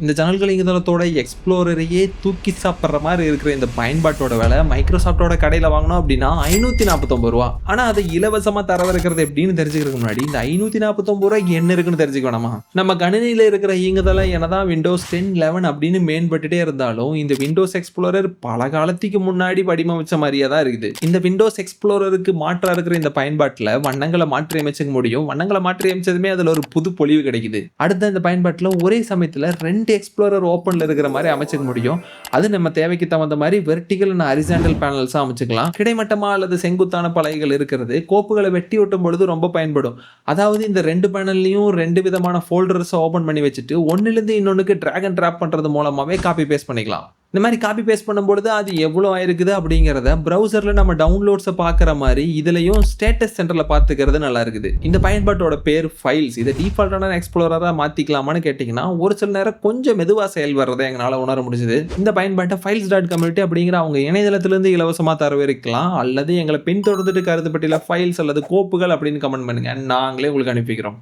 இந்த ஜன்னல்கள் இயங்குதளத்தோட எக்ஸ்ப்ளோரரையே தூக்கி சாப்பிட்ற மாதிரி இருக்கிற இந்த பயன்பாட்டோட விலை மைக்ரோசாஃப்டோட கடையில் வாங்கினோம் அப்படின்னா ரூ. 549. ஆனால் அதை இலவசமாக தரவிருக்கிறது எப்படின்னு தெரிஞ்சுக்கிறதுக்கு முன்னாடி இந்த ரூ. 549 என்ன இருக்குன்னு தெரிஞ்சுக்க வேணாமா? நம்ம கணினியில் இருக்கிற இயங்குதளம் என்னதான் விண்டோஸ் 10, 11 அப்படின்னு மேம்பட்டுட்டே இருந்தாலும் இந்த விண்டோஸ் எக்ஸ்ப்ளோரர் பல காலத்துக்கு முன்னாடி வடிவமைச்ச மாதிரியே தான் இருக்குது. இந்த விண்டோஸ் எக்ஸ்ப்ளோரருக்கு மாற்றா இருக்கிற இந்த பயன்பாட்டில் வண்ணங்களை மாற்றி அமைச்சிக்க முடியும். வண்ணங்களை மாற்றி அமைச்சதுமே அதில் ஒரு புது பொலிவு கிடைக்குது. அடுத்த இந்த பயன்பாட்டில் ஒரே சமயத்தில் ரெண்டு எக்ஸ்ப்ளோரர் ஓப்பன்ல இருக்கிற மாதிரி அமைச்சிக்க முடியும். அது நம்ம தேவைக்கு தகுந்த மாதிரி வெர்டிகல் அண்ட் ஹரிசாண்டல் பேனல்ஸா அமைச்சுக்கலாம். கிடைமட்டமா அல்லது செங்குத்தான பலகைகள் இருக்கிறது கோப்புகளை வெட்டி ஒட்டும் பொழுது ரொம்ப பயன்படும். அதாவது இந்த ரெண்டு பேனல்லையும் ரெண்டு விதமான ஃபோல்டர்ஸ் ஓபன் பண்ணி வச்சுட்டு ஒன்னிலிருந்து இன்னொன்னுக்கு டிராக் அண்ட் டிராப் பண்றது மூலமாவே காப்பி பேஸ்ட் பண்ணிக்கலாம். இந்த மாதிரி காப்பி பேஸ்ட் பண்ணும்பொழுது அது எவ்வளோ ஆயிருக்குது அப்படிங்கிறத ப்ரௌசரில் நம்ம டவுன்லோட்ஸை பார்க்குற மாதிரி இதுலையும் ஸ்டேட்டஸ் சென்டரில் பார்த்துக்கிறது நல்லா இருக்குது. இந்த பயன்பாட்டோட பேர் ஃபைல்ஸ். இதை டிஃபால்ட்டான எக்ஸ்ப்ளோரராக மாற்றிக்கலாமான்னு கேட்டிங்கன்னா ஒரு சில நேரம் கொஞ்சம் மெதுவாக செயல் வர்றதை எங்களால் உணர முடிஞ்சுது. இந்த பயன்பாட்டை files.community அப்படிங்கிற அவங்க இணையதளத்திலிருந்து இலவசமாக தரவிருக்கலாம். அல்லது எங்களை பின்தொடர்ந்துட்டு கருத்துப்பட்டியில் ஃபைல்ஸ் அல்லது கோப்புகள் அப்படின்னு கமெண்ட் பண்ணுங்கள். நாங்களே உங்களுக்கு அனுப்பிக்கிறோம்.